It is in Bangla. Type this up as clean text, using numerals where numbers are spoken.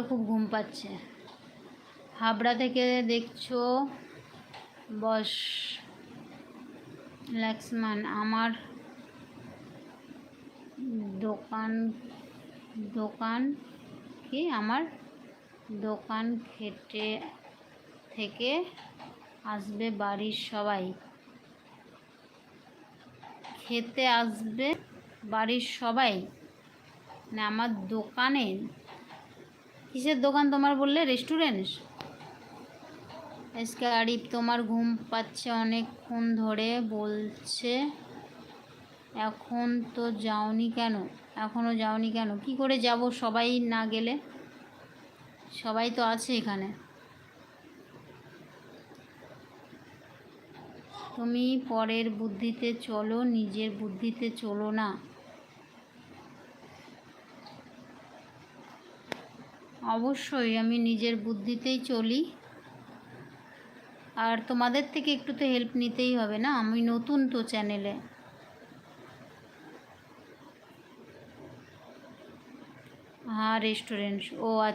আমারও খুব ঘুম পাচ্ছে। হাবড়া থেকে দেখছো বস লক্ষ্মণ, আমার দোকান দোকান কি আমার দোকান খেটে থেকে আসবে বাড়ির সবাই, খেতে আসবে বাড়ির সবাই? না আমার দোকানে, কিসের দোকান তোমার বললে? রেস্টুরেন্ট? আজকে আরিফ তোমার ঘুম পাচ্ছে অনেকক্ষণ ধরে বলছে, এখন তো যাওনি কেন? এখনও যাওনি কেন? কি করে যাব সবাই না গেলে? সবাই তো আছে এখানে। তুমি পরের বুদ্ধিতে চলো, নিজের বুদ্ধিতে চলো না। অবশ্যই আমি নিজের বুদ্ধিতেই চলি, আর তোমাদের থেকে একটু তো হেল্প নিতেই হবে না, আমি নতুন তো চ্যানেলে। হ্যাঁ রেস্টুরেন্ট, ও আচ্ছা।